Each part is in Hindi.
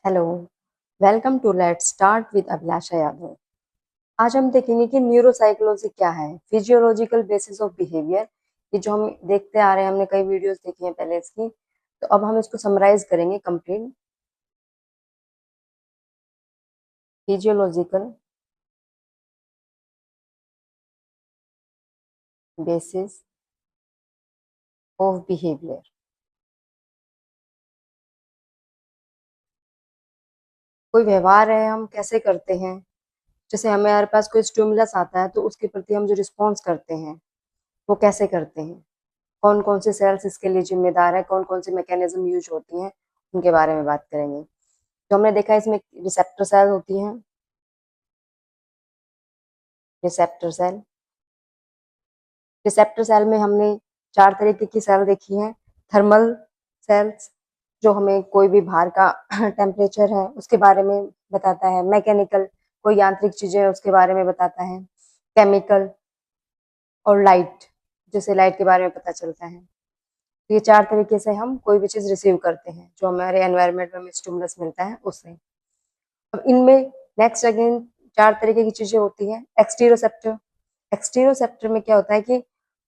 Hello, welcome to let's start with Abhilasha Yadav. आज हम देखेंगे कि न्यूरोसाइकोलॉजी क्या है, फिजियोलॉजिकल बेसिस ऑफ बिहेवियर। ये जो हम देखते आ रहे हैं, हमने कई वीडियोस देखी हैं पहले इसकी, तो अब हम इसको समराइज करेंगे complete. Physiological basis of behaviour. कोई व्यवहार है, हम कैसे करते हैं। जैसे हमारे पास कोई स्टिमुलस आता है तो उसके प्रति हम जो रिस्पॉन्स करते हैं वो कैसे करते हैं, कौन कौन से सेल्स इसके लिए जिम्मेदार है, कौन कौन सी मैकेनिज्म यूज होती हैं, उनके बारे में बात करेंगे। तो हमने देखा है इसमें रिसेप्टर सेल होती हैं, रिसेप्टर सेल। रिसेप्टर सेल में हमने चार तरीके की सेल देखी हैं। थर्मल सेल्स, जो हमें कोई भी बाहर का टेम्परेचर है उसके बारे में बताता है। मैकेनिकल, कोई यांत्रिक चीजें है उसके बारे में बताता है। केमिकल और लाइट, जैसे लाइट के बारे में पता चलता है। तो ये चार तरीके से हम कोई भी चीज रिसीव करते हैं जो हमारे एनवायरनमेंट में हमें स्टिमुलस मिलता है उससे। अब इनमें नेक्स्ट अगेन चार तरीके की चीजें होती हैं। एक्सटीरोसेप्टर। एक्सटीरोसेप्टर में क्या होता है कि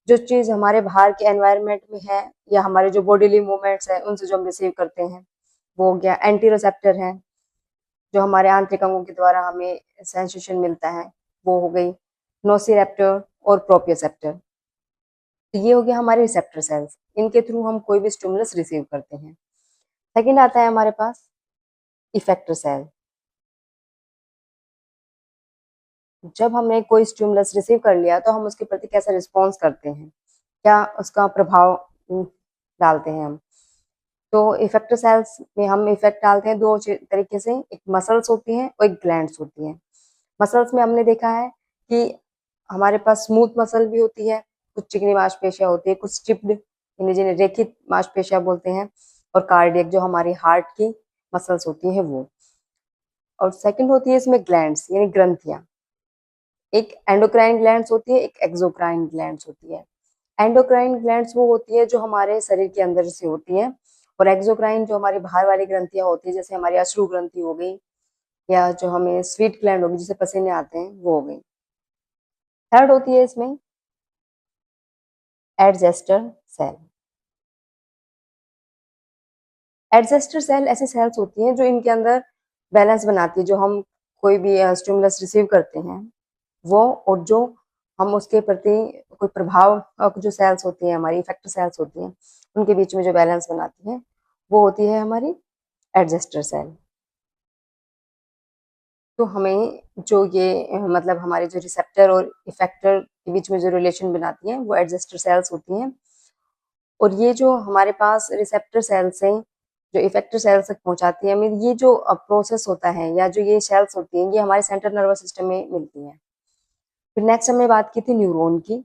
जो चीज हमारे बाहर के एनवायरनमेंट में है या हमारे जो बॉडीली मूवमेंट्स है उनसे जो हम रिसीव करते हैं वो हो गया। एंटीरोसेप्टर है, जो हमारे आंतरिक अंगों के द्वारा हमें सेंसेशन मिलता है, वो हो गई। नोसिरेप्टर और प्रोपियोसेप्टर। तो ये हो गया हमारे रिसेप्टर सेल्स, इनके थ्रू हम कोई भी स्टिमुलस रिसीव करते हैं। सेकेंड आता है हमारे पास इफेक्टर सेल। जब हमने कोई स्टिमुलस रिसीव कर लिया तो हम उसके प्रति कैसा रिस्पॉन्स करते हैं, क्या उसका प्रभाव डालते हैं हम। तो इफेक्टर सेल्स में हम इफेक्ट डालते हैं दो तरीके से, एक मसल्स होती हैं और एक ग्लैंड्स होती हैं। मसल्स में हमने देखा है कि हमारे पास स्मूथ मसल भी होती है, कुछ चिकनी मांसपेशियां होती है, कुछ स्टिप्ड यानी जिन्हें रेखित मांसपेशियां बोलते हैं, और कार्डियक जो हमारी हार्ट की मसल्स होती हैं वो। और सेकंड होती है इसमें ग्लैंड्स यानी ग्रंथियां। एक एंडोक्राइन ग्लैंड्स होती है, एक एक्सोक्राइन ग्लैंड्स होती है। एंडोक्राइन ग्लैंड्स वो होती है जो हमारे शरीर के अंदर से होती हैं, और एक्सोक्राइन जो हमारी बाहर वाली ग्रंथियां होती है, जैसे हमारी अश्रु ग्रंथि हो गई या जो हमें स्वीट ग्लैंड होगी जिसे पसीने आते हैं वो हो गई। थर्ड होती है इसमें एडजेस्टर सेल। एडजेस्टर सेल ऐसी सेल्स होती हैं जो इनके अंदर बैलेंस बनाती है, जो हम कोई भी स्टिमुलस रिसीव करते हैं वो, और जो हम उसके प्रति कोई प्रभाव, जो सेल्स होती हैं हमारी इफेक्टर सेल्स होती हैं उनके बीच में जो बैलेंस बनाती है वो होती है हमारी एडजस्टर सेल। तो हमें जो ये मतलब हमारे जो रिसेप्टर और इफेक्टर के बीच में जो रिलेशन बनाती हैं वो एडजस्टर सेल्स होती हैं। और ये जो हमारे पास रिसेप्टर सेल्स हैं जो इफेक्टर सेल्स तक पहुंचाती है हमें, ये जो प्रोसेस होता है या जो ये सेल्स होती हैं ये हमारे सेंट्रल नर्वस सिस्टम में मिलती हैं। फिर नेक्स्ट हमने बात की थी न्यूरॉन की,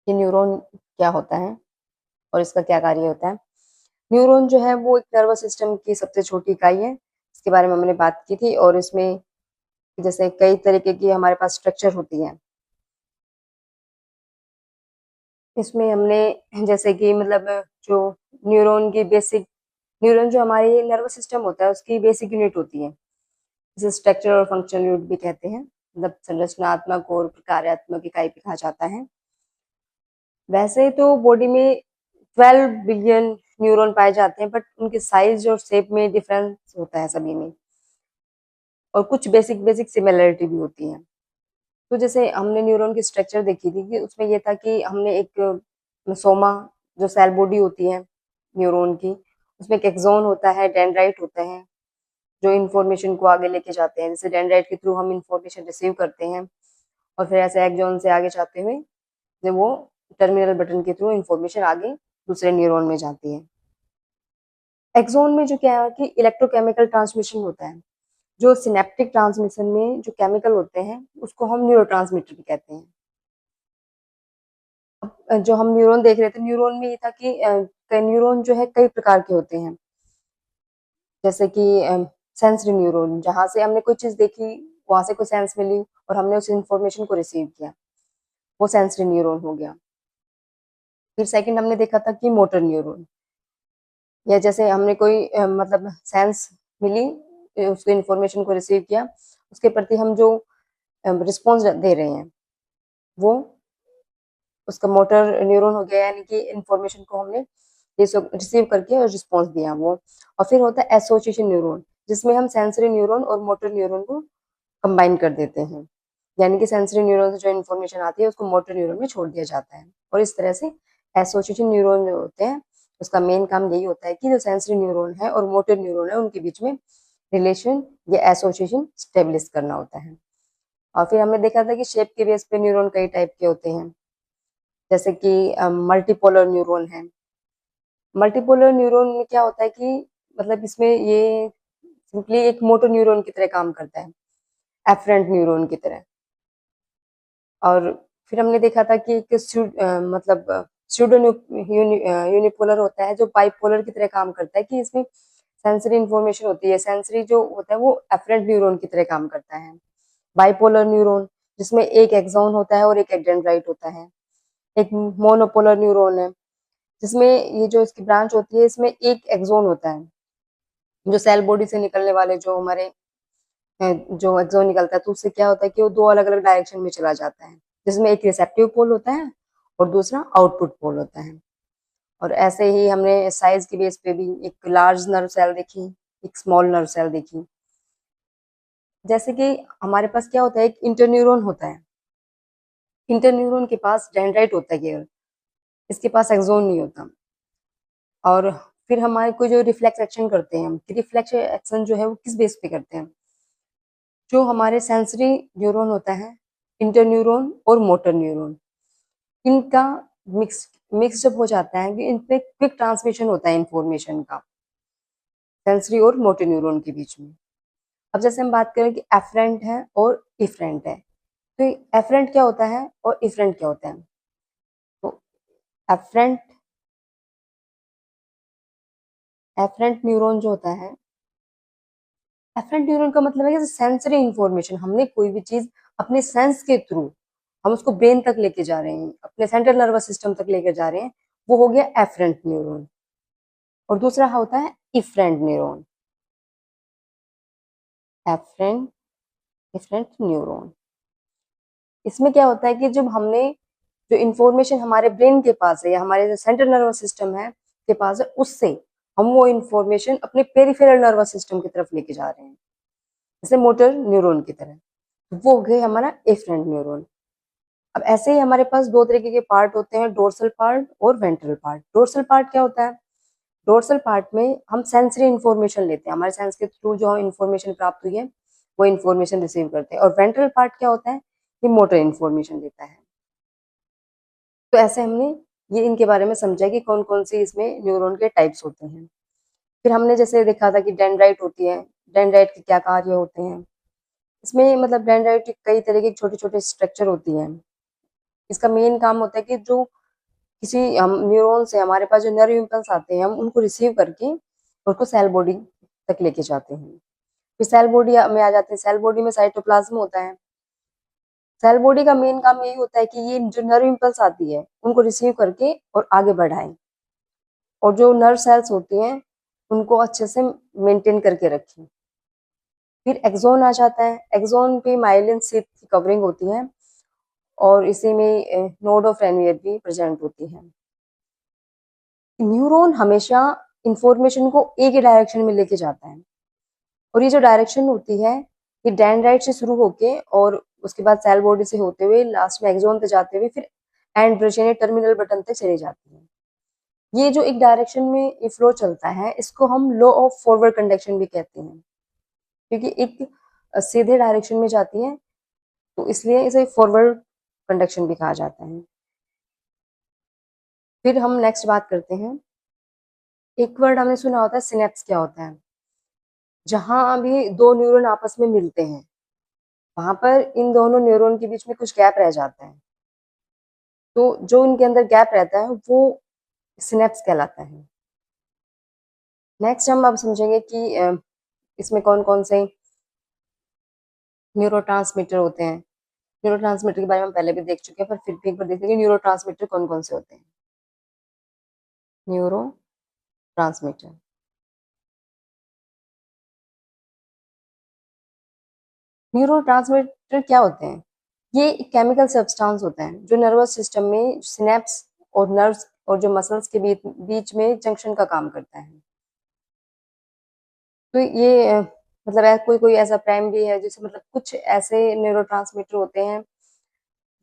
कि न्यूरॉन क्या होता है और इसका क्या कार्य होता है। न्यूरॉन जो है वो एक नर्वस सिस्टम की सबसे छोटी इकाई है, इसके बारे में हमने बात की थी। और इसमें जैसे कई तरीके की हमारे पास स्ट्रक्चर होती है, इसमें हमने जैसे कि मतलब जो न्यूरॉन की बेसिक, न्यूरॉन जो हमारे नर्वस सिस्टम होता है उसकी बेसिक यूनिट होती है, जिसे स्ट्रक्चर और फंक्शनल यूनिट भी कहते हैं, मतलब संरचनात्मक और कार्यात्मक इकाई भी कहा जाता है। वैसे तो बॉडी में 12 बिलियन न्यूरॉन पाए जाते हैं, बट उनके साइज और शेप में डिफरेंस होता है सभी में, और कुछ बेसिक बेसिक सिमिलरिटी भी होती है। तो जैसे हमने न्यूरॉन की स्ट्रक्चर देखी थी कि उसमें ये था कि हमने एक सोमा, जो सेल बॉडी होती है न्यूरॉन की, उसमें एक एक्सोन होता है, डेंड्राइट होता है, जो इन्फॉर्मेशन को आगे लेके जाते हैं। जैसे डेंड्राइट के थ्रू हम इन्फॉर्मेशन रिसीव करते हैं, और फिर ऐसे एक्सोन से आगे जाते हुए जब वो टर्मिनल बटन के थ्रू इन्फॉर्मेशन आगे दूसरे न्यूरॉन में जाती है। एक्सोन में जो क्या है कि इलेक्ट्रोकेमिकल ट्रांसमिशन होता है, जो सिनेप्टिक ट्रांसमिशन में जो केमिकल होते हैं उसको हम न्यूरोट्रांसमीटर भी कहते हैं। जो हम न्यूरॉन देख रहे थे, न्यूरॉन में ये था कि न्यूरॉन जो है कई प्रकार के होते हैं, जैसे कि सेंसरी न्यूरॉन, जहाँ से हमने कोई चीज देखी, वहां से कोई सेंस मिली और हमने उस इंफॉर्मेशन को रिसीव किया, वो सेंसरी न्यूरॉन हो गया। फिर सेकंड हमने देखा था कि मोटर न्यूरॉन, या जैसे हमने कोई मतलब सेंस मिली, उसको इन्फॉर्मेशन को रिसीव किया, उसके प्रति हम जो रिस्पॉन्स दे रहे हैं वो उसका मोटर न्यूरॉन हो गया, यानी कि इन्फॉर्मेशन को हमने रिसीव करके और रिस्पॉन्स दिया वो। और फिर होता है एसोसिएशन न्यूरॉन, जिसमें हम सेंसरी न्यूरॉन और मोटर न्यूरॉन को कंबाइन कर देते हैं, यानी कि सेंसरी न्यूरॉन से जो इन्फॉर्मेशन आती है उसको मोटर न्यूरॉन में छोड़ दिया जाता है। और इस तरह से एसोसिएशन न्यूरॉन जो होते हैं उसका मेन काम यही होता है कि जो सेंसरी न्यूरॉन है और मोटर न्यूरॉन है उनके बीच में रिलेशन या एसोसिएशन स्टेब्लिश करना होता है। और फिर हमने देखा था कि शेप के बेस पे न्यूरॉन कई टाइप के होते हैं, जैसे कि मल्टीपोलर न्यूरॉन है। मल्टीपोलर न्यूरॉन में क्या होता है कि मतलब इसमें ये सिंपली एक मोटर न्यूरॉन की तरह काम करता है, एफरेंट न्यूरॉन की तरह। और फिर हमने देखा था कि एक मतलब स्यूडो यूनिपोलर होता है जो बाइपोलर की तरह काम करता है, कि इसमें सेंसरी इंफॉर्मेशन होती है, सेंसरी जो होता है वो एफरेंट न्यूरॉन की तरह काम करता है। बाइपोलर न्यूरॉन जिसमें एक एक्सॉन होता है और एक डेंड्राइट होता है। एक मोनोपोलर न्यूरॉन है जिसमें ये जो इसकी ब्रांच होती है इसमें एक एक्सॉन होता है, जो सेल बॉडी से निकलने वाले जो हमारे जो एक्सॉन निकलता है तो उससे क्या होता है कि वो दो अलग अलग डायरेक्शन में चला जाता है, जिसमें एक रिसेप्टिव पोल होता है और दूसरा आउटपुट पोल होता है। और ऐसे ही हमने साइज के बेस पे भी एक लार्ज नर्व सेल देखी, एक स्मॉल नर्व सेल देखी। जैसे कि हमारे पास क्या होता है, एक इंटरन्यूरॉन होता है, इंटरन्यूरॉन के पास डेंड्राइट होता है केवल, इसके पास एक्सॉन नहीं होता। और फिर हमारे को जो रिफ्लेक्स एक्शन करते हैं हम, रिफ्लेक्स एक्शन जो है वो किस बेस पे करते हैं, जो हमारे सेंसरी न्यूरॉन होता है, इंटरन्यूरॉन और मोटर न्यूरॉन, इनका मिक्स मिक्स जब हो जाता है कि इन पे क्विक ट्रांसमिशन होता है इंफॉर्मेशन का, सेंसरी और मोटर न्यूरॉन के बीच में। अब जैसे हम बात करें कि एफरेंट है और इफरेंट है, तो एफरेंट क्या होता है और इफरेंट क्या होता है। तो एफरेंट एफरेंट न्यूरॉन जो होता है, एफरेंट न्यूरॉन का मतलब है कि सेंसरी इंफॉर्मेशन, हमने कोई भी चीज अपने सेंस के थ्रू हम उसको ब्रेन तक लेके जा रहे हैं, अपने सेंट्रल नर्वस सिस्टम तक लेके जा रहे हैं, वो हो गया एफरेंट न्यूरॉन। और दूसरा होता है efferent neuron, afferent efferent neuron. इसमें क्या होता है कि जब हमने जो इंफॉर्मेशन हमारे ब्रेन के पास है या हमारे जो सेंट्रल नर्वस सिस्टम है के पास है, उससे हम वो इंफॉर्मेशन अपने पेरिफेरल नर्वस सिस्टम की तरफ लेके जा रहे हैं, जैसे मोटर न्यूरॉन की तरह। वो हो गए हमारा एफरेंट न्यूरॉन। अब ऐसे ही हमारे पास दो तरीके के पार्ट होते हैं, डोर्सल पार्ट और वेंट्रल पार्ट। डोर्सल पार्ट क्या होता है, डोर्सल पार्ट में हम सेंसरी इंफॉर्मेशन लेते हैं, हमारे सेंस के थ्रू जो इंफॉर्मेशन प्राप्त हुई है वो इंफॉर्मेशन रिसीव करते हैं। और वेंट्रल पार्ट क्या होता है, ये मोटर इंफॉर्मेशन देता है। तो ऐसे हमने ये इनके बारे में समझा कि कौन कौन सी इसमें न्यूरॉन के टाइप्स होते हैं। फिर हमने जैसे देखा था कि डेंड्राइट होती है, डेंड्राइट के क्या कार्य होते हैं। इसमें मतलब डेंड्राइट की कई तरह की छोटे छोटे स्ट्रक्चर होती है। इसका मेन काम होता है कि जो किसी हम न्यूरॉन से हमारे पास जो नर्व इम्पल्स आते हैं हम उनको रिसीव करके उसको सेल बॉडी तक लेके जाते हैं। फिर सेल बॉडी में आ जाते हैं, सेल बॉडी में साइटोप्लाज्म होता है। सेल बॉडी का मेन काम यही होता है कि ये जो नर्व इम्पल्स आती है उनको रिसीव करके और आगे बढ़ाएं, और जो नर्व सेल्स होती हैं उनको अच्छे से मेंटेन करके रखें। फिर एक्सोन आ जाता है, एक्सोन पे माइलिन शीथ की कवरिंग होती है और इसी में नोड ऑफ रेनवियर भी प्रेजेंट होती है। न्यूरॉन हमेशा इंफॉर्मेशन को एक ही डायरेक्शन में लेके जाता है, और ये जो डायरेक्शन होती है ये डेंड्राइट से शुरू होके और उसके बाद सेल बॉडी से होते हुए लास्ट में एक्सोन तक जाते हुए फिर एंड ब्रश यानी टर्मिनल बटन तक चली जाती है। ये जो एक डायरेक्शन में ये फ्लो चलता है इसको हम लॉ ऑफ फॉरवर्ड कंडक्शन भी कहते हैं, क्योंकि एक सीधे डायरेक्शन में जाती है तो इसलिए इसे फॉरवर्ड कंडक्शन भी कहा जाता है। फिर हम नेक्स्ट बात करते हैं, एक वर्ड हमने सुना होता है सिनेप्स, क्या होता है। जहां भी दो न्यूरॉन आपस में मिलते हैं वहां पर इन दोनों न्यूरॉन के बीच में कुछ गैप रह जाता है, तो जो इनके अंदर गैप रहता है वो सिनेप्स कहलाता है। नेक्स्ट हम अब समझेंगे कि इसमें कौन कौन से न्यूरोट्रांसमीटर होते हैं। न्यूरोट्रांसमीटर के बारे में हम पहले भी देख चुके हैं, पर फिर भी एक बार देखेंगे न्यूरोट्रांसमीटर कौन कौन से होते हैं। न्यूरो ट्रांसमीटर, न्यूरोट्रांसमीटर क्या होते हैं? ये केमिकल सब्सटेंस होते हैं जो नर्वस सिस्टम में सिनेप्स और नर्व्स और जो मसल्स के बीच बीच में जंक्शन का काम करता है। तो ये मतलब कोई कोई ऐसा प्राइमरी है जैसे मतलब कुछ ऐसे न्यूरोट्रांसमीटर होते हैं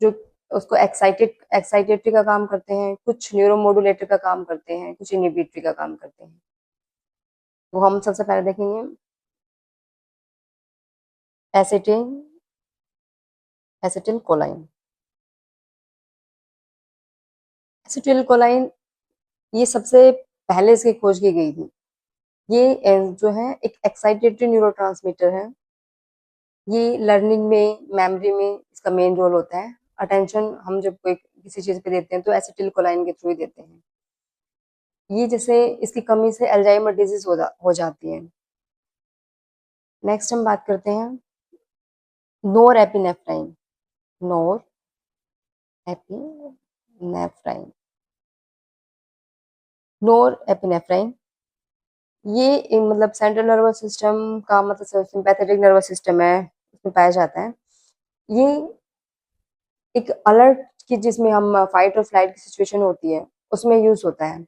जो उसको एक्साइटेटरी का काम करते हैं, कुछ न्यूरोमोडुलेटर का काम करते हैं, कुछ इनहिबिटरी का काम करते हैं। तो हम सबसे पहले देखेंगे एसिटिन एसिटिल कोलाइन। एसिटिल कोलाइन ये सबसे पहले इसकी खोज की गई थी। ये जो है एक एक्साइटेटरी न्यूरोट्रांसमीटर है। ये लर्निंग में, मेमोरी में इसका मेन रोल होता है। अटेंशन हम जब कोई किसी चीज पे देते हैं तो एसिटिल कोलाइन के थ्रू ही देते हैं। ये जैसे इसकी कमी से अल्जाइमर डिजीज हो जाती है। नेक्स्ट हम बात करते हैं नोर एपिनेफ्राइन। नोर एपिनेफ्राइन नोर एपिनेफ्राइन ये मतलब सेंट्रल नर्वस सिस्टम का मतलब सिंपैथेटिक नर्वस सिस्टम है, उसमें पाया जाता है। ये एक अलर्ट की जिसमें हम फाइट और फ्लाइट की सिचुएशन होती है उसमें यूज होता है।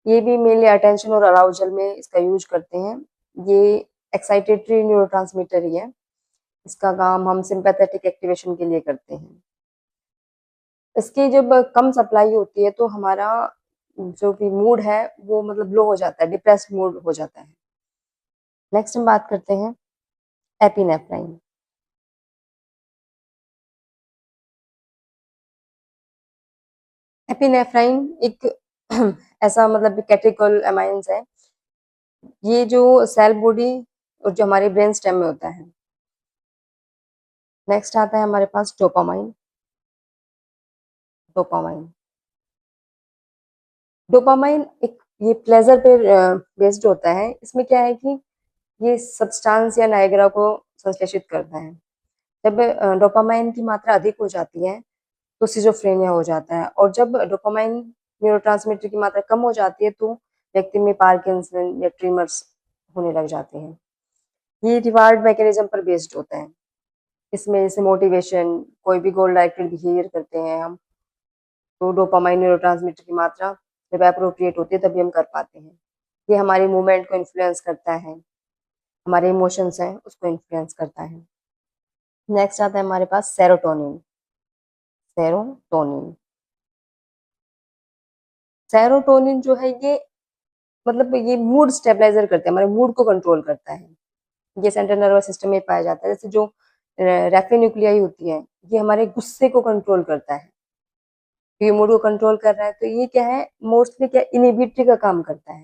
ये भी मेनली अटेंशन और अराउजल में इसका यूज करते हैं। ये एक्साइटेटरी न्यूरोट्रांसमीटर ही है। इसका काम हम सिंपैथेटिक एक्टिवेशन के लिए करते हैं। इसकी जब कम सप्लाई होती है तो हमारा जो भी मूड है वो मतलब लो हो जाता है, डिप्रेस्ड मूड हो जाता है। नेक्स्ट हम बात करते हैं एपिनेफ्राइन। एपिनेफ्राइन एक ऐसा मतलब कैटेकोल अमाइंस है। ये जो सेल बॉडी और जो हमारे ब्रेन स्टेम में होता है। नेक्स्ट आता है हमारे पास डोपामाइन। डोपामाइन डोपामाइन एक ये प्लेजर पे बेस्ड होता है। इसमें क्या है कि ये सब्सटेंस या नायग्रा को संश्लेषित करता है। जब डोपामाइन की मात्रा अधिक हो जाती है तो सिजोफ्रेनिया हो जाता है, और जब डोपामाइन न्यूरोट्रांसमीटर की मात्रा कम हो जाती है तो व्यक्ति में पार्किंसन या ट्रिमर्स होने लग जाते हैं। ये रिवार्ड मैकेनिज्म पर बेस्ड होता है। इसमें जैसे मोटिवेशन, कोई भी गोल डायरेक्टेड बिहेवियर करते हैं हम तो डोपामाइन न्यूरोट्रांसमीटर की मात्रा जब अप्रोप्रिएट होती है तभी हम कर पाते हैं। ये हमारी मूवमेंट को इन्फ्लुएंस करता है, हमारे इमोशंस हैं उसको इन्फ्लुएंस करता है। नेक्स्ट आता है हमारे पास सेरोटोनिन। सेरोटोनिन सेरोटोनिन जो है ये मतलब ये मूड स्टेबलाइजर करता है, हमारे मूड को कंट्रोल करता है। ये सेंट्रल नर्वस सिस्टम में पाया जाता है। जैसे जो रेफे न्यूक्लियाई होती है ये हमारे गुस्से को कंट्रोल करता है। ये मूड को कंट्रोल कर रहा है तो ये क्या है, मोस्टली क्या इनहिबिटरी का काम करता है,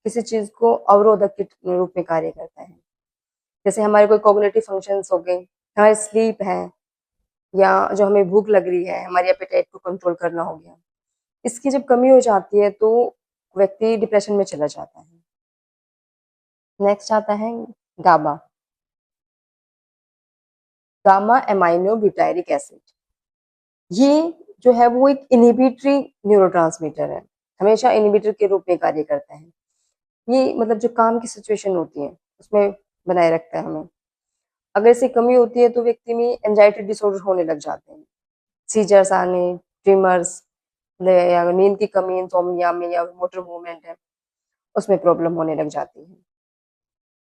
किसी चीज को अवरोधक के रूप में कार्य करता है। जैसे हमारे कोई कॉग्निटिव फंक्शंस हो गए, हमारे स्लीप है, या जो हमें भूख लग रही है, हमारी एपेटाइट को कंट्रोल करना हो गया। इसकी जब कमी हो जाती है तो व्यक्ति डिप्रेशन में चला जाता है। नेक्स्ट आता है GABA. Gamma amino butyric acid. ये जो है वो एक इनहिबिटरी न्यूरोट्रांसमीटर है, हमेशा इनहिबिटर के रूप में कार्य करता है। ये मतलब जो काम की सिचुएशन होती है उसमें बनाए रखता है हमें। अगर इसकी कमी होती है तो व्यक्ति में एंजाइटी डिसऑर्डर होने लग जाते हैं, सीजर्स आने, ट्रिमर्स, या नींद की कमी, इंसोम्निया में, या मोटर मूवमेंट है उसमें प्रॉब्लम होने लग जाती है।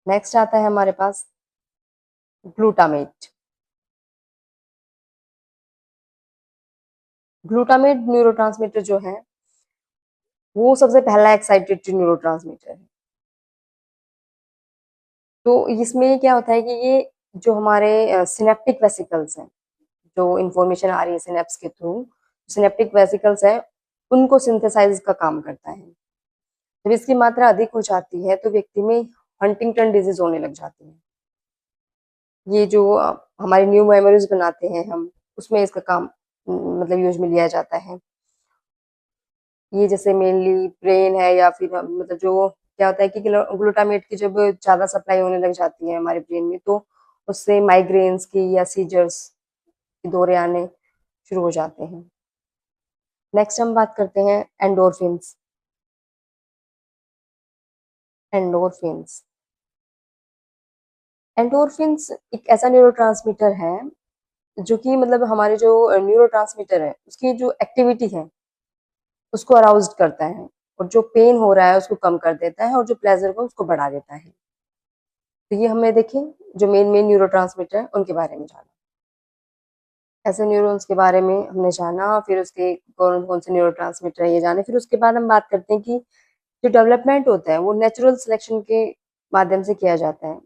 नेक्स्ट आता है हमारे पास ग्लूटामेट। ग्लूटामेट न्यूरोट्रांसमीटर जो है वो सबसे पहला एक्साइटेटरी न्यूरोट्रांसमीटर है। तो इसमें क्या होता है कि ये जो हमारे सिनेप्टिक वेसिकल्स हैं, जो इंफॉर्मेशन आ रही है सिनेप्स के थ्रू, सिनेप्टिक वेसिकल्स है उनको सिंथेसाइज का काम करता है। जब इसकी मात्रा अधिक हो जाती है तो व्यक्ति में हंटिंगटन डिजीज होने लग जाती है। ये जो हमारी न्यू मेमोरीज बनाते हैं हम, उसमें इसका काम मतलब यूज में लिया जाता है। ये जैसे मेनली ब्रेन है या फिर मतलब जो क्या होता है कि ग्लूटामेट की जब ज्यादा सप्लाई होने लग जाती है हमारे ब्रेन में तो उससे माइग्रेन्स की या सीजर्स के दौरे आने शुरू हो जाते हैं। नेक्स्ट हम बात करते हैं एंडोर्फिन्स। एंडोर्फिन्स एंडोर्फिन्स एक ऐसा न्यूरोट्रांसमीटर है जो कि मतलब हमारे जो न्यूरोट्रांसमीटर है उसकी जो एक्टिविटी है उसको अराउज्ड करता है, और जो पेन हो रहा है उसको कम कर देता है, और जो प्लेजर को उसको बढ़ा देता है। तो ये हमने देखे जो मेन मेन न्यूरोट्रांसमीटर है उनके बारे में जाना। ऐसे न्यूरॉन्स के बारे में हमने जाना, फिर उसके कौन कौन से न्यूरोट्रांसमीटर है ये जाने। फिर उसके बाद हम बात करते हैं कि जो डेवलपमेंट होता है वो नेचुरल सिलेक्शन के माध्यम से किया जाता है।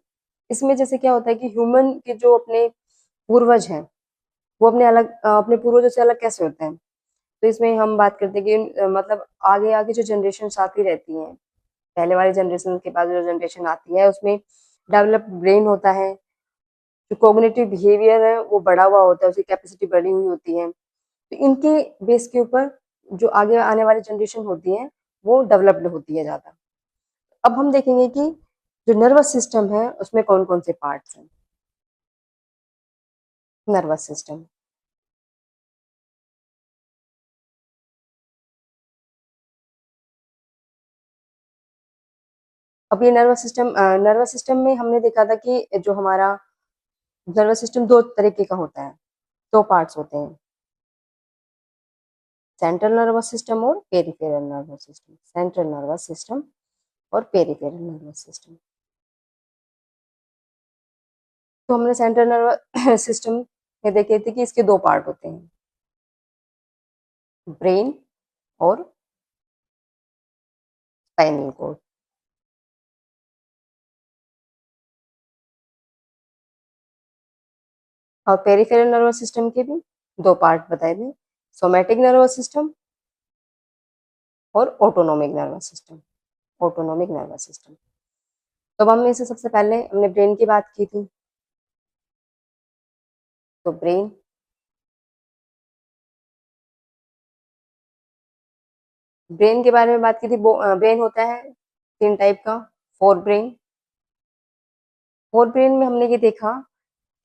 इसमें जैसे क्या होता है कि ह्यूमन के जो अपने पूर्वज हैं वो अपने पूर्वजों से अलग कैसे होते हैं। तो इसमें हम बात करते हैं कि मतलब आगे आगे जो जनरेशन आती रहती हैं, पहले वाली जनरेशन के बाद जो जनरेशन आती है उसमें डेवलप ब्रेन होता है, जो कॉग्निटिव बिहेवियर है वो बढ़ा हुआ होता है, उसकी कैपेसिटी बढ़ी हुई होती है। तो इनके बेस के ऊपर जो आगे आने वाली जनरेशन होती है वो डेवलप्ड होती है ज़्यादा। अब हम देखेंगे कि जो नर्वस सिस्टम है उसमें कौन कौन से पार्ट्स हैं। नर्वस सिस्टम, अब ये नर्वस सिस्टम में हमने देखा था कि जो हमारा नर्वस सिस्टम दो तरीके का होता है, दो पार्ट्स होते हैं, सेंट्रल नर्वस सिस्टम और peripheral nervous system. Central nervous system और पेरिफेरल नर्वस सिस्टम। तो हमने सेंट्रल नर्वस सिस्टम में देखे थे कि इसके दो पार्ट होते हैं, ब्रेन और स्पाइनल कॉर्ड। और पेरिफेरल नर्वस सिस्टम के भी दो पार्ट बताए थे, सोमैटिक नर्वस सिस्टम और autonomic nervous system. Autonomic nervous system. तो अब हमने इसे सबसे पहले हमने ब्रेन की बात की थी। तो ब्रेन के बारे में बात की थी। ब्रेन होता है तीन टाइप का, फोर ब्रेन। फोर ब्रेन में हमने ये देखा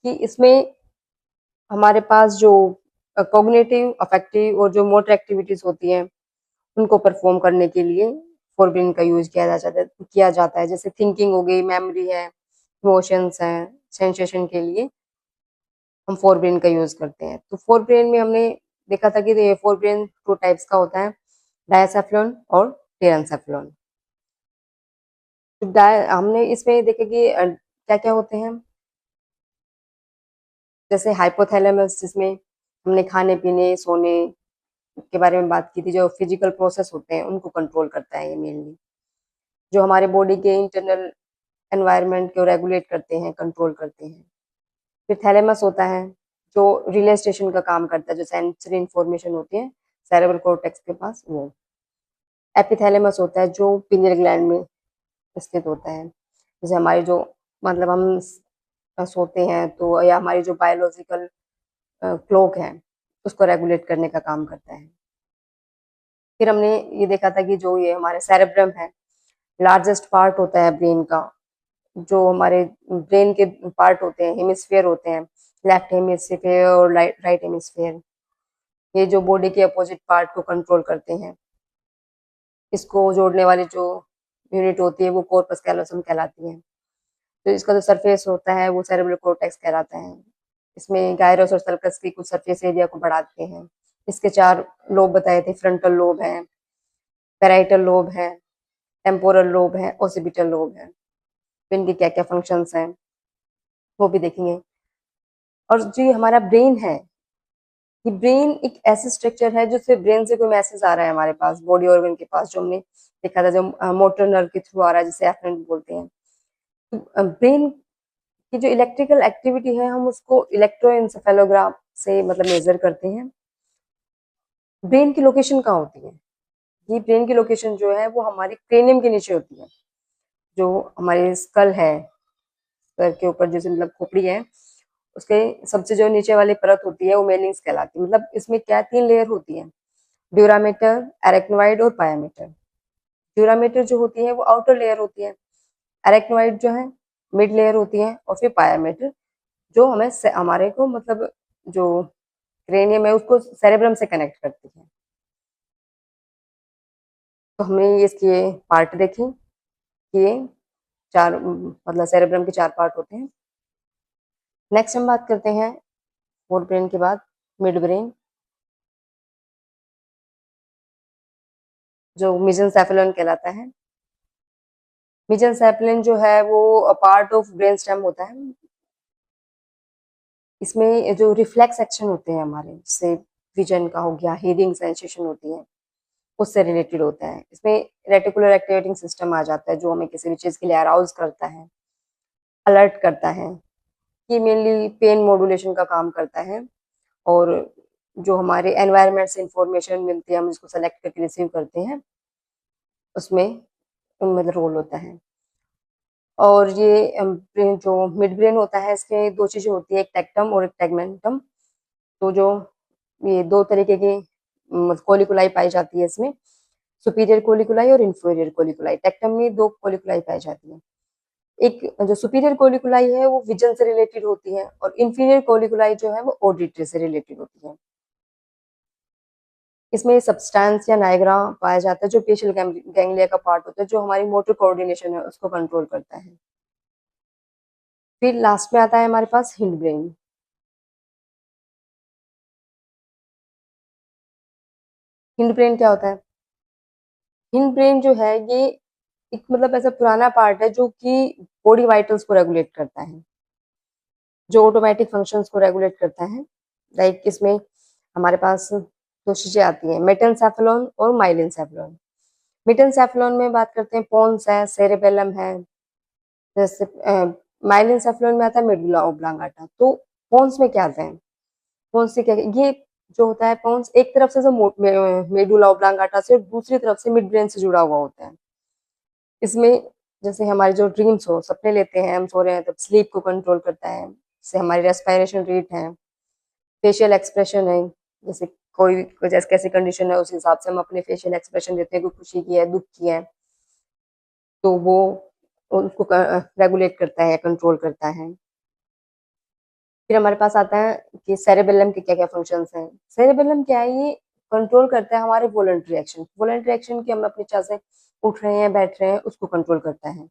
कि इसमें हमारे पास जो कॉग्निटिव, अफेक्टिव और जो मोटर एक्टिविटीज होती हैं उनको परफॉर्म करने के लिए फोर ब्रेन का यूज किया जाता है। जैसे थिंकिंग हो गई, मेमोरी है, इमोशंस हैं, सेंसेशन के लिए हम फोर ब्रेन का यूज करते हैं। तो फोर ब्रेन में हमने देखा था कि ये फोर ब्रेन टू टाइप्स का होता है, डायसेफ्लॉन और टेरेंसेफ्लॉन। तो हमने इसमें देखा कि क्या क्या होते हैं, जैसे हाइपोथैलेमस जिसमें हमने खाने पीने सोने के बारे में बात की थी, जो फिजिकल प्रोसेस होते हैं उनको कंट्रोल करता है ये मेनली, जो हमारे बॉडी के इंटरनल एनवायरनमेंट को रेगुलेट करते हैं, कंट्रोल करते हैं। फिर थैलेमस होता है जो रिले स्टेशन का काम करता है, जो सेंसरी इंफॉर्मेशन होती है सेरेब्रल कॉर्टेक्स के पास वो। एपिथैलेमस होता है जो पिनियल ग्लैंड में स्थित होता है, जैसे हमारी जो मतलब हम सोते हैं तो, या हमारी जो बायोलॉजिकल क्लॉक है उसको रेगुलेट करने का काम करता है। फिर हमने ये देखा था कि जो ये हमारे सेरेब्रम है, लार्जेस्ट पार्ट होता है ब्रेन का। जो हमारे ब्रेन के पार्ट होते हैं, हेमिस्फेयर होते हैं, लेफ्ट हेमिस्फेयर और राइट हेमिस्फेयर, ये जो बॉडी के अपोजिट पार्ट को कंट्रोल करते हैं। इसको जोड़ने वाली जो यूनिट होती है वो कॉर्पस कैलोसम कहलाती है। तो इसका जो सरफेस होता है वो सेरेब्रल कॉर्टेक्स कहलाता है। इसमें गायरस और सर्कस की कुछ सरफेस एरिया को बढ़ाते हैं। इसके चार लोब बताए थे, फ्रंटल लोब है, पैराइटल लोब है, टेम्पोरल लोब है, ओसिपिटल लोब है। तो इनके क्या क्या फंक्शंस हैं वो भी देखेंगे। और जो ये हमारा ब्रेन है, ये ब्रेन एक ऐसा स्ट्रक्चर है जिससे ब्रेन से कोई मैसेज आ रहा है हमारे पास बॉडी ऑर्गन के पास, जो हमने देखा था, जो मोटर नर्व के थ्रू आ रहा है जिसे एफरेंट बोलते हैं। तो ब्रेन की जो इलेक्ट्रिकल एक्टिविटी है हम उसको इलेक्ट्रोएन्सेफेलोग्राम से मतलब मेजर करते हैं। ब्रेन की लोकेशन कहाँ होती है? ये ब्रेन की लोकेशन जो है वो हमारी क्रेनियम के नीचे होती है। जो हमारी स्कल है, सर के ऊपर जैसे मतलब खोपड़ी है, उसके सबसे जो नीचे वाली परत होती है वो मेनिंग्स कहलाती है। मतलब इसमें क्या तीन लेयर होती है, ड्यूरामेटर, एरेक्नोइड और पायामेटर। ड्यूरामेटर जो होती है वो आउटर लेयर होती है, एरेक्नोइड जो है मिड लेयर होती है, और फिर पायामेटर जो हमारे को मतलब जो क्रेनियम है उसको सेरेब्रम से कनेक्ट करती है। तो हमने ये इसके पार्ट देखे कि ये चार मतलब सेरेब्रम के चार पार्ट होते हैं। नेक्स्ट हम बात करते हैं फोर ब्रेन के बाद मिड ब्रेन, जो मेसेंसेफेलन कहलाता है। मेसेंसेफेलन जो है वो पार्ट ऑफ ब्रेन स्टेम होता है। इसमें जो रिफ्लेक्स एक्शन होते हैं हमारे, जैसे विजन का हो गया, हियरिंग सेंसेशन होती है, उससे रिलेटेड होता है। इसमें रेटिकुलर एक्टिवेटिंग सिस्टम आ जाता है, जो हमें किसी भी चीज के लिए अराउज करता है, अलर्ट करता है। ये मेनली पेन मॉड्यूलेशन का काम करता है। और जो हमारे एनवायरनमेंट से इंफॉर्मेशन मिलती है, हम इसको सेलेक्ट करके रिसीव करते हैं, उसमें मतलब रोल होता है। और ये ब्रेन जो मिड ब्रेन होता है, इसमें दो चीजें होती है, एक टेक्टम और एक टेगमेंटम। तो जो ये दो तरीके की कोलिकुलाई पाई जाती है इसमें, सुपीरियर कोलिकुलाई और इंफीरियर कोलिकुलाई। टेक्टम में दो कोलिकुलाई पाई जाती है। एक जो सुपीरियर कोलिकुलाई है वो विजन से रिलेटेड होती है, और इंफीरियर कोलिकुलाई जो है वो ऑडिटरी से रिलेटेड होती है। इसमें सब्सटेंस या नायग्रा पाया जाता है, जो फेशियल गैंग्लिया का पार्ट होता है, जो हमारी मोटर कोऑर्डिनेशन है उसको कंट्रोल करता है। फिर लास्ट में आता है हमारे पास हिंड ब्रेन। हिंड ब्रेन क्या होता है? हिंड ब्रेन जो है ये एक मतलब ऐसा पुराना पार्ट है जो कि बॉडी वाइटल्स को रेगुलेट करता है, जो ऑटोमेटिक फंक्शंस को रेगुलेट करता है। लाइक इसमें हमारे पास दो चीजें आती हैं, मेटेनसेफेलॉन और माइलिनसेफेलॉन। मेटेनसेफेलॉन में बात करते हैं, पोन्स है, सेरेबेलम है। जैसे माइलिनसेफेलॉन में आता है मेडुला ओब्लांगाटा। तो पोन्स में क्या आता है? पोन्स से क्या, ये जो होता है पोन्स एक तरफ से जो मेडुला ओब्लांगाटा से, दूसरी तरफ से मिड ब्रेन से जुड़ा हुआ होता है। इसमें जैसे हमारे जो ड्रीम्स हो, सपने लेते हैं, हम सो रहे हैं तब स्लीप को कंट्रोल करता है। जैसे हमारी रेस्पिरेशन रेट है, फेशियल एक्सप्रेशन है, जैसे कोई जैसे कैसी कंडीशन है उस हिसाब से हम अपने फेशियल एक्सप्रेशन देते हैं, कोई खुशी की है, दुख की है, तो वो उनको रेगुलेट करता है, कंट्रोल करता है। फिर हमारे पास आता है कि सेरेबेलम के क्या क्या फंक्शंस हैं। सेरेबेलम क्या है? ये कंट्रोल करता है हमारे वॉलंटरी एक्शन। वॉलंटरी एक्शन की हम अपनी इच्छा से उठ रहे हैं, बैठ रहे हैं, उसको कंट्रोल करता है।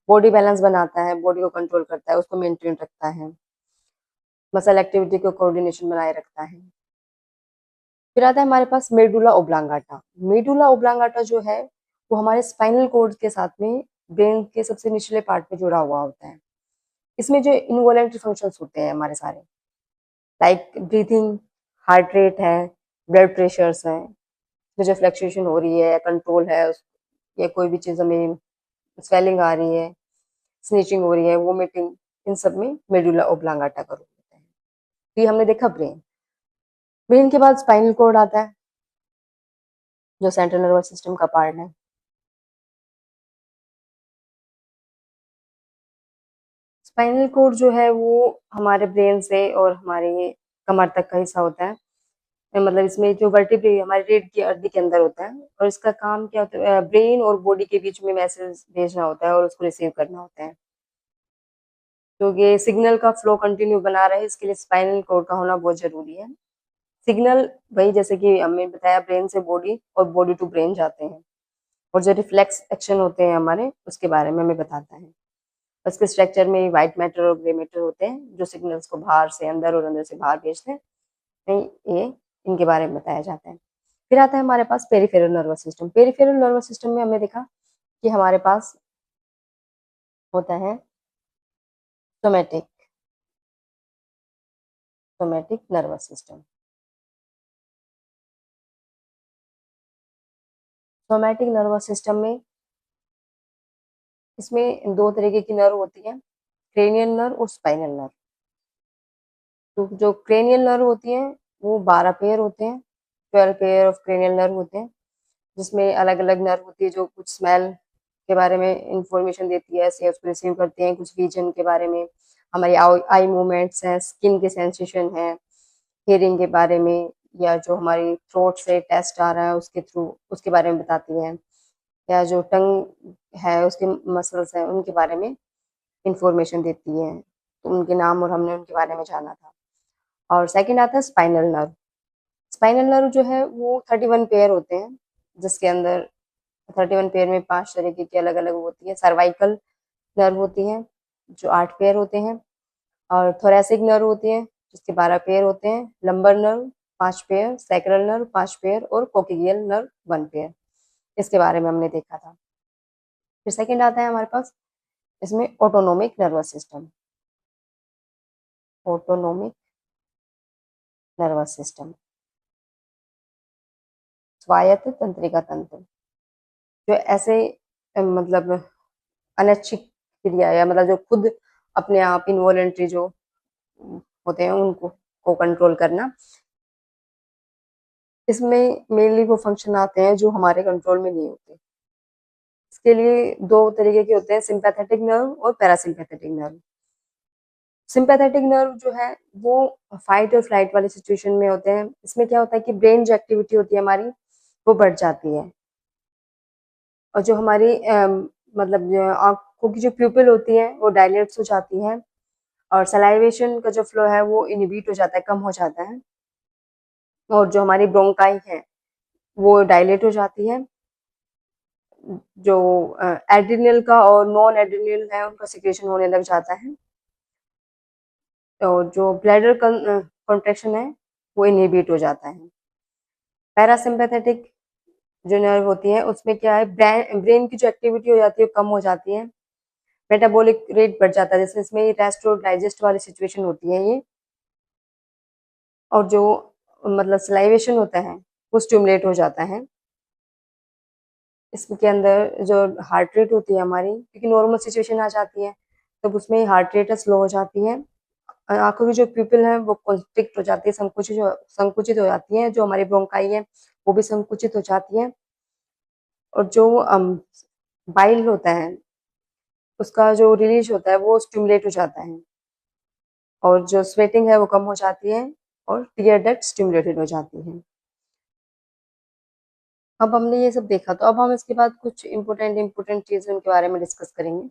बॉडी बैलेंस बनाता है, बॉडी को कंट्रोल करता है, उसको मेंटेन रखता है। मसल एक्टिविटी को कोऑर्डिनेशन बनाए रखता है। फिर आता है हमारे पास मेडुला ओब्लांगाटा। मेडुला ओब्लांगाटा जो है वो हमारे स्पाइनल कॉर्ड के साथ में ब्रेन के सबसे निचले पार्ट में जुड़ा हुआ होता है। इसमें जो इनवॉलेंट्री फंक्शंस होते हैं हमारे सारे, लाइक ब्रीथिंग, हार्ट रेट है, ब्लड प्रेशर्स है, जो फ्लक्चुएशन हो रही है, कंट्रोल है, या कोई भी चीज हमें स्वेलिंग आ रही है, स्नीचिंग हो रही है, वोमिटिंग, इन सब में मेडुला ओब्लांगाटा का रोल होता है। तो ये हमने देखा ब्रेन। ब्रेन के बाद स्पाइनल कॉर्ड आता है, जो सेंट्रल नर्वस सिस्टम का पार्ट है। स्पाइनल कॉर्ड जो है वो हमारे ब्रेन से और हमारे कमर तक का हिस्सा होता है। मतलब इसमें जो वर्टिब्रे हमारे रीढ़ की हड्डी के अंदर होता है, और इसका काम क्या होता है? ब्रेन और बॉडी के बीच में मैसेज भेजना होता है और उसको रिसीव करना होता है। तो ये सिग्नल का फ्लो कंटिन्यू बना रहे, इसके लिए स्पाइनल कॉर्ड का होना बहुत जरूरी है। सिग्नल वही, जैसे कि हमने बताया, ब्रेन से बॉडी और बॉडी टू ब्रेन जाते हैं, और जो रिफ्लेक्स एक्शन होते हैं हमारे, उसके बारे में हमें बताता है। उसके स्ट्रक्चर में व्हाइट मैटर और ग्रे मैटर होते हैं, जो सिग्नल्स को बाहर से अंदर और अंदर से बाहर भेजते हैं। ये इनके बारे में बताया जाता है। फिर आता है हमारे पास peripheral nervous system. Peripheral nervous system में हमने देखा कि हमारे पास होता है somatic somatic nervous system. Somatic nervous system में इसमें दो तरीके की नर्व होती है, क्रेनियल नर्व और स्पाइनल नर्व। तो जो क्रेनियल नर्व होती है वो 12 पेयर होते हैं, 12 पेयर ऑफ क्रेनियल नर्व होते हैं, जिसमें अलग अलग नर्व होती है जो कुछ स्मेल के बारे में इंफॉर्मेशन देती है, ऐसे उसको रिसीव करते हैं, कुछ विजन के बारे में, हमारी आई मूवमेंट्स हैं, स्किन के सेंसेशन है, हियरिंग के बारे में, या जो हमारी थ्रोट से टेस्ट आ रहा है उसके थ्रू उसके बारे में बताती है, या जो टंग है उसके मसल्स हैं उनके बारे में इंफॉर्मेशन देती है। तो उनके नाम और हमने उनके बारे में जाना था। और सेकंड आता है स्पाइनल नर्व। स्पाइनल नर्व जो है वो 31 पेयर होते हैं, जिसके अंदर 31 पेयर में 5 तरीके की अलग अलग होती है। सर्वाइकल नर्व होती है जो 8 पेयर होते हैं, और थोरेसिक नर्व होती है जिसके 12 पेयर होते हैं, lumbar nerve 5 pair, sacral nerve 5 pair और कोक्लियल नर्व 1 पेयर। इसके बारे में हमने देखा था। फिर सेकंड आता है हमारे पास इसमें autonomic nervous system. Autonomic nervous system, स्वायत्त तंत्रिका तंत्र, जो ऐसे मतलब अनैच्छिक क्रिया या मतलब जो खुद अपने आप इनवॉलेंट्री जो होते हैं उनको को कंट्रोल करना। इसमें मेनली वो फंक्शन आते हैं जो हमारे कंट्रोल में नहीं होते। इसके लिए दो तरीके के होते हैं, सिंपैथेटिक नर्व और पैरासिम्पैथेटिक नर्व। सिंपैथेटिक नर्व जो है वो फाइट और फ्लाइट वाली सिचुएशन में होते हैं। इसमें क्या होता है कि ब्रेन जो एक्टिविटी होती है हमारी वो बढ़ जाती है, और जो हमारी मतलब जो आंखों की जो प्यूपिल होती है वो डायलेट्स हो जाती है, और सलाइवेशन का जो फ्लो है वो इनहिबिट हो जाता है, कम हो जाता है, और जो हमारी ब्रोंकाई है वो डायलेट हो जाती है। जो एड्रिनल का और नॉन एड्रिनल है उनका सिक्रेशन होने लग जाता है, और जो ब्लैडर कॉन्ट्रैक्शन है वो इनहिबिट हो जाता है। पैरासिम्पैथेटिक जो नर्व होती है उसमें क्या है, ब्रेन की जो एक्टिविटी हो जाती है कम हो जाती है, मेटाबॉलिक रेट बढ़ जाता है, जैसे इसमें रेस्ट और डाइजेस्ट वाली सिचुएशन होती है ये, और जो मतलब सलाइवेशन होता है वो स्टिमुलेट हो जाता है। इसके अंदर जो हार्ट रेट होती है हमारी, क्योंकि नॉर्मल सिचुएशन आ जाती है तब उसमें हार्ट रेट स्लो हो जाती है, आंखों की जो प्यूपिल है वो कॉन्स्ट्रिक्ट हो जाती है, संकुचित हो जाती है, जो हमारी ब्रोंकाई है वो भी संकुचित हो जाती है, और जो बाइल होता है उसका जो रिलीज होता है वो स्टिमुलेट हो जाता है, और जो स्वेटिंग है वो कम हो जाती है, और टीयर डक्ट स्टिमुलेटेड हो जाती है। अब हमने ये सब देखा, तो अब हम इसके बाद कुछ इम्पोर्टेंट चीजें उनके बारे में डिस्कस करेंगे।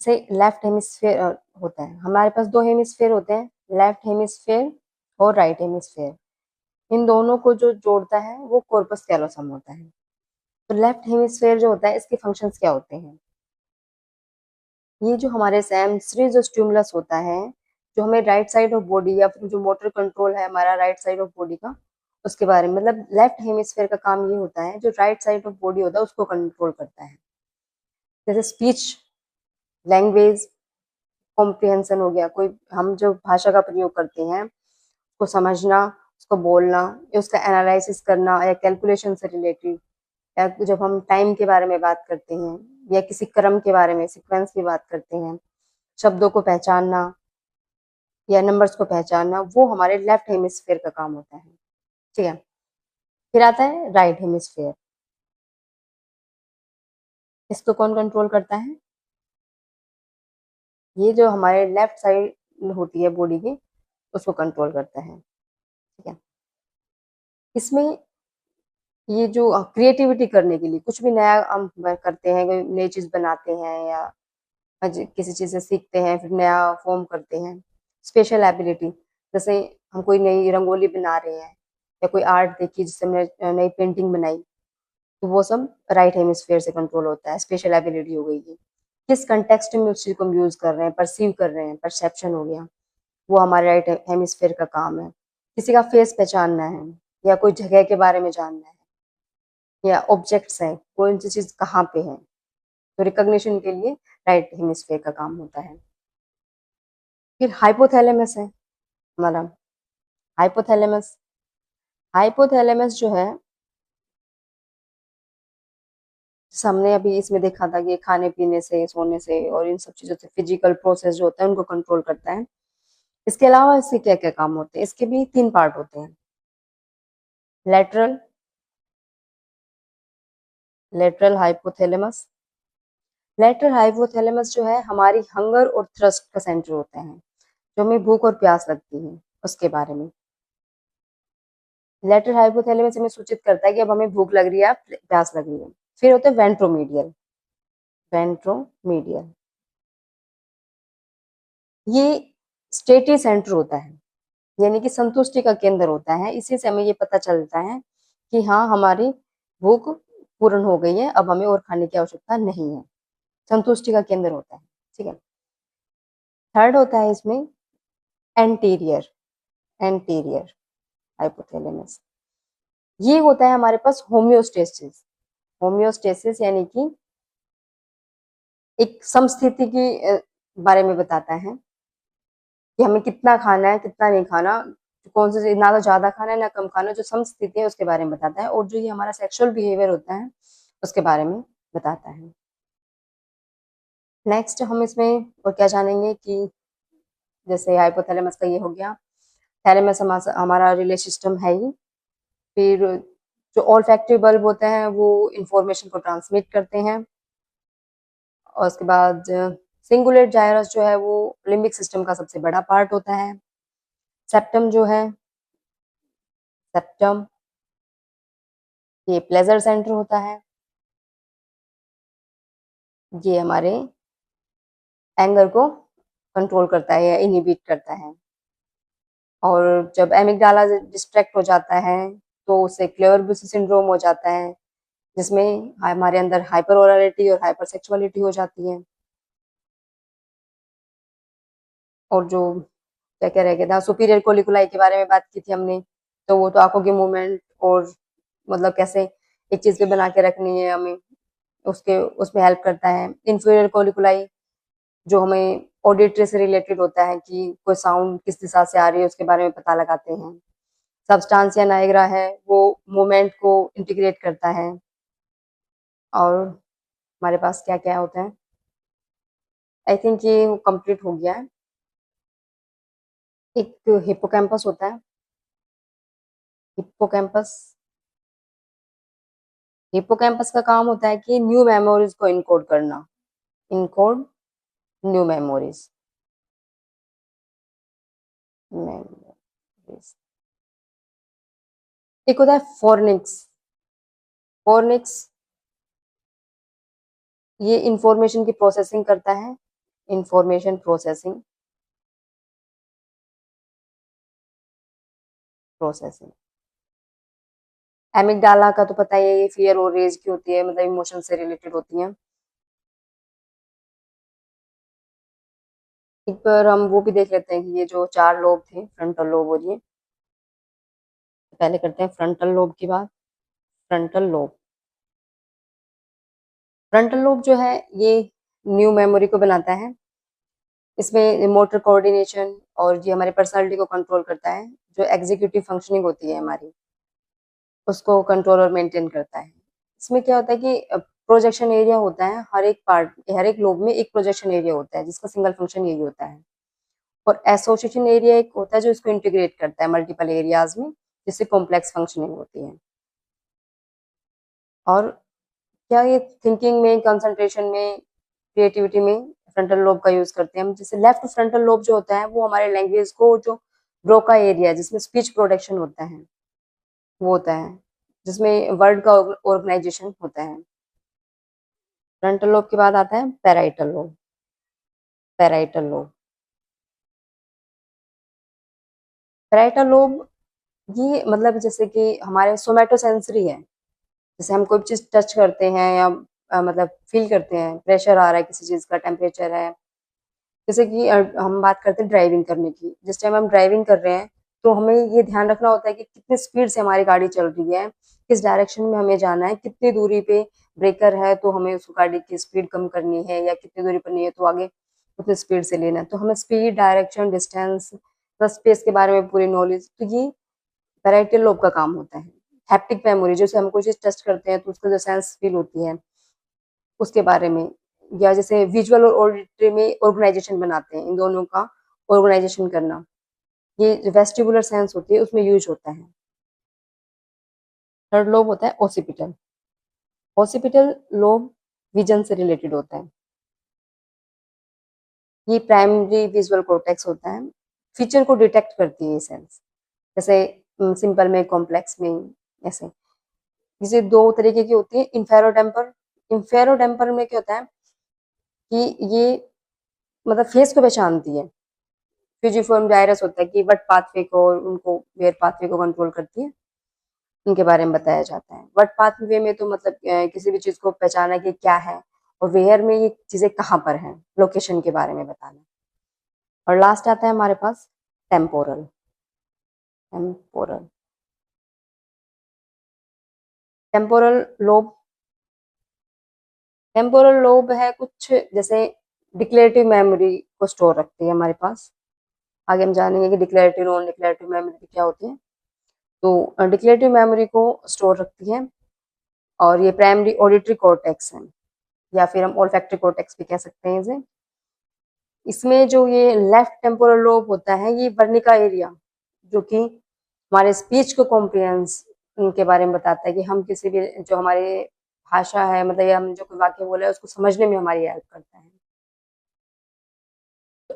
जैसे लेफ्ट हेमिस्फेयर होता है, हमारे पास दो हेमिस्फेयर होते हैं, लेफ्ट हेमिस्फेयर और राइट हेमिस्फेयर। इन दोनों को जो जोड़ता है वो कॉर्पस कैलोसम होता है। तो लेफ्ट हेमिस्फेयर जो होता है इसके फंक्शंस क्या होते हैं, ये जो हमारे सेंसरी जो स्टिमुलस होता है, जो हमें राइट साइड ऑफ बॉडी या फिर जो मोटर कंट्रोल है हमारा राइट साइड ऑफ बॉडी का, उसके बारे में मतलब लेफ्ट हेमिस्फेयर का काम ये होता है, जो राइट साइड ऑफ बॉडी होता है उसको कंट्रोल करता है। जैसे स्पीच, लैंग्वेज, कॉम्प्रिहेंशन हो गया, कोई हम जो भाषा का प्रयोग करते हैं उसको समझना, उसको बोलना, या उसका एनालिसिस करना, या कैलकुलेशन से रिलेटेड, या जब हम टाइम के बारे में बात करते हैं या किसी क्रम के बारे में सीक्वेंस की बात करते हैं, शब्दों को पहचानना या नंबर्स को पहचानना, वो हमारे लेफ्ट हेमिस्फेयर का काम होता है। ठीक है, फिर आता है राइट हेमिस्फेयर। इसको कौन कंट्रोल करता है, ये जो हमारे लेफ्ट साइड होती है बॉडी की उसको कंट्रोल करता है। ठीक है, इसमें ये जो क्रिएटिविटी करने के लिए कुछ भी नया हम करते हैं, कोई नई चीज बनाते हैं या किसी चीज से सीखते हैं फिर नया फॉर्म करते हैं, स्पेशल एबिलिटी, जैसे हम कोई नई रंगोली बना रहे हैं या कोई आर्ट देखी जिससे हमने नई पेंटिंग बनाई, तो वो सब राइट हेमिस्फेयर से कंट्रोल होता है, स्पेशल एबिलिटी हो गई ये। किस कंटेक्स्ट में उस चीज को हम यूज कर रहे हैं, परसीव कर रहे हैं, परसेप्शन हो गया, वो हमारे राइट हेमिस्फेयर का काम है। किसी का फेस पहचानना है या कोई जगह के बारे में जानना है, या ऑब्जेक्ट्स है, कौन सी चीज कहाँ पे है, तो रिकॉग्निशन के लिए राइट हेमिस्फेयर का काम होता है। फिर हाइपोथैलेमस है हमारा, हाइपोथैलेमस। हाइपोथैलेमस जो है, हमने अभी इसमें देखा था कि खाने पीने से, सोने से और इन सब चीजों से फिजिकल प्रोसेस जो होता है उनको कंट्रोल करता है। इसके अलावा इसके क्या क्या काम होते हैं, इसके भी 3 पार्ट होते हैं। Lateral, lateral hypothalamus. Lateral hypothalamus जो है हमारी हंगर और थ्रस्ट का सेंटर होते हैं, जो हमें भूख और प्यास लगती है उसके बारे में। लेटरल हाइपोथैलेमस हमें सूचित करता है कि अब हमें भूख लग रही है, प्यास लग रही है। फिर होते हैं वेंट्रोमीडियल, वेंट्रोमीडियल ये स्टेटरी सेंटर होता है, यानी कि संतुष्टि का केंद्र होता है। इसी से हमें ये पता चलता है कि हाँ हमारी भूख पूर्ण हो गई है, अब हमें और खाने की आवश्यकता नहीं है, संतुष्टि का केंद्र होता है। ठीक है, थर्ड होता है इसमें एंटीरियर एंटीरियर हाइपोथैलेमस। ये होता है हमारे पास होम्योस्टेसिस। होम्योस्टेसिस यानी कि एक समस्थिति की बारे में बताता है कि हमें कितना खाना है कितना नहीं खाना, कौन से ना तो ज्यादा खाना है ना कम खाना, जो समस्थिति है उसके बारे में बताता है। और जो ये हमारा सेक्सुअल बिहेवियर होता है उसके बारे में बताता है। नेक्स्ट हम इसमें और क्या जानेंगे कि जैसे हाइपोथैलेमस का ये हो गया, थैलेमस हमारा रिले सिस्टम है ही। फिर जो ऑल्फैक्टरी बल्ब होते हैं वो इंफॉर्मेशन को ट्रांसमिट करते हैं। और उसके बाद सिंगुलेट जाइरस जो है वो लिम्बिक सिस्टम का सबसे बड़ा पार्ट होता है। सेप्टम जो है, सेप्टम ये प्लेजर सेंटर होता है। ये हमारे एंगर को कंट्रोल करता है या इनहिबिट करता है। और जब एमिगडाला डिस्ट्रैक्ट हो जाता है तो उससे क्लेवर-बुशी सिंड्रोम हो जाता है, जिसमें हमारे अंदर हाइपर ओरलिटी और हाइपर सेक्सुअलिटी हो जाती है। और जो क्या क्या रह गया था, सुपीरियर कोलिकुलाई के बारे में बात की थी हमने, तो वो तो आंखों की मूवमेंट और मतलब कैसे एक चीज पे बना के रखनी है हमें, उसके उसमें हेल्प करता है। इंफीरियर कोलिकुलाई जो हमें ऑडिटरी से रिलेटेड होता है कि कोई साउंड किस दिशा से आ रही है उसके बारे में पता लगाते हैं। सब्सटांसिया नाइग्रा है वो मूवमेंट को इंटीग्रेट करता है। और हमारे पास क्या क्या होता है, आई थिंक ये कंप्लीट हो गया है। एक हिप्पोकैम्पस होता है, हिप्पोकैम्पस। हिप्पोकैम्पस का काम होता है कि न्यू मेमोरीज को इनकोड करना, इनकोड न्यू मेमोरीज, मेमोरीज। एक होता है फोरनिक्स। फोरनिक्स ये इंफॉर्मेशन की प्रोसेसिंग करता है, इंफॉर्मेशन प्रोसेसिंग, प्रोसेसिंग। एमिगडाला का तो पता ही है, ये फियर और रेज की होती है, मतलब इमोशन से रिलेटेड होती है। एक बार हम वो भी देख लेते हैं कि ये जो चार लोब थे, फ्रंटल लोब और ये, पहले करते हैं फ्रंटल लोब की बात। फ्रंटल लोब, फ्रंटल लोब जो है ये न्यू मेमोरी को बनाता है। इसमें मोटर कोऑर्डिनेशन और ये हमारी पर्सनालिटी को कंट्रोल करता है। जो एग्जीक्यूटिव फंक्शनिंग होती है हमारी उसको कंट्रोल और मेंटेन करता है। इसमें क्या होता है कि प्रोजेक्शन एरिया होता है, हर एक पार्ट, हर एक लोब में एक प्रोजेक्शन एरिया होता है जिसका सिंगल फंक्शन यही होता है। और एसोसिएशन एरिया एक होता है जो इसको इंटीग्रेट करता है मल्टीपल एरियाज में, जिससे कॉम्प्लेक्स फंक्शनिंग होती है। और क्या ये थिंकिंग में, कंसंट्रेशन में, क्रिएटिविटी में फ्रंटल लोब का यूज करते हैं हम। जैसे लेफ्ट फ्रंटल लोब जो होता है वो हमारे लैंग्वेज को, जो ब्रोका एरिया जिसमें स्पीच प्रोडक्शन होता है वो होता है, जिसमें वर्ड का ऑर्गेनाइजेशन होता है। फ्रंटल लोब के बाद आता है parietal lobe. Parietal lobe, parietal lobe ये मतलब जैसे कि हमारे सोमैटोसेंसरी है। जैसे हम कोई चीज टच करते हैं या मतलब फील करते हैं, प्रेशर आ रहा है किसी चीज का, टेम्परेचर है। जैसे कि हम बात करते हैं ड्राइविंग करने की, जिस टाइम हम ड्राइविंग कर रहे हैं तो हमें ये ध्यान रखना होता है कि कितनी स्पीड से हमारी गाड़ी चल रही है, किस डायरेक्शन में हमें जाना है, कितनी दूरी पे ब्रेकर है तो हमें उस गाड़ी की स्पीड कम करनी है, या कितनी दूरी पर नहीं है तो आगे उतनी स्पीड से लेना है। तो हमें speed, direction, distance, plus space के बारे में पूरी नॉलेज, तो ये पैराइटल लोब का काम होता है। हैप्टिक मेमोरी, जैसे हम कोई चीज टच करते हैं तो उसका जो सेंस फील होती है उसके बारे में, या जैसे विजुअल और ऑडिटरी में ऑर्गेनाइजेशन बनाते हैं, इन दोनों का ऑर्गेनाइजेशन करना, ये जो वेस्टिबुलर सेंस होती है उसमें यूज होता है। थर्ड लोब होता है ओसिपिटल। ओसिपिटल लोब विजन से रिलेटेड होता है। ये प्राइमरी विजुअल कॉर्टेक्स होता है, फीचर को डिटेक्ट करती है ये सेंस। जैसे सिंपल में, कॉम्प्लेक्स में, ऐसे। जैसे दो तरीके की होती है, इंफेरोटेम्पर। इंफेरोटेम्पर में क्या होता है कि ये मतलब फेस को पहचानती है। फ्यूजिफॉर्म जाइरस होता है कि वट पाथवे को, उनको वेयर पाथवे को कंट्रोल करती है, उनके बारे में बताया जाता है। वट पाथवे में तो मतलब किसी भी चीज को पहचाना कि क्या है, और वेयर में ये चीजें कहाँ पर हैं, लोकेशन के बारे में बताना। और लास्ट आता है हमारे पास temporal. Temporal temporal lobe. Temporal lobe है कुछ जैसे डिक्लेरेटिव मेमोरी को स्टोर रखती है हमारे पास। आगे हम जानेंगे कि डिक्लेरेटिव नॉन डिक्लेरेटिव मेमोरी क्या होती है। तो डिक्लेरेटिव मेमोरी को स्टोर रखती है और ये प्राइमरी ऑडिटरी कॉर्टेक्स है, या फिर हम ओल्फैक्टरी कॉर्टेक्स भी कह सकते हैं इसे। इसमें जो ये लेफ्ट टेम्पोरल लोब होता है, ये वर्निका एरिया, जो कि हमारे स्पीच को कॉम्प्रिहेंस के बारे में बताता है कि हम किसी भी जो हमारे भाषा है, मतलब या हम जो कोई वाक्य बोले उसको समझने में हमारी हेल्प करता है।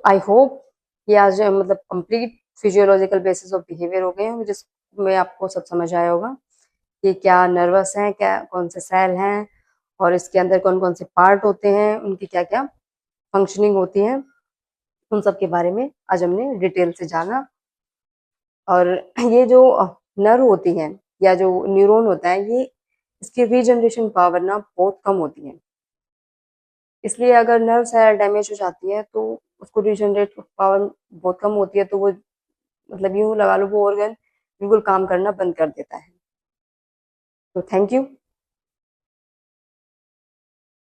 आई होप ये आज मतलब complete physiological basis of behaviour हो गए हैं, जिसमें आपको सब समझ आया होगा कि क्या नर्वस है, क्या कौन से सेल हैं और इसके अंदर कौन कौन से पार्ट होते हैं, उनकी क्या क्या फंक्शनिंग होती है, उन सब के बारे में आज हमने डिटेल से जाना। और ये जो नर्व होती है या जो न्यूरॉन होता है, ये इसकी रीजनरेशन पावर ना बहुत कम होती है। इसलिए अगर नर्व सेल डैमेज हो जाती है तो उसको रीजनरेट पावर बहुत कम होती है, तो वो मतलब यूं लगा लो वो ऑर्गन बिल्कुल काम करना बंद कर देता है। तो थैंक यू।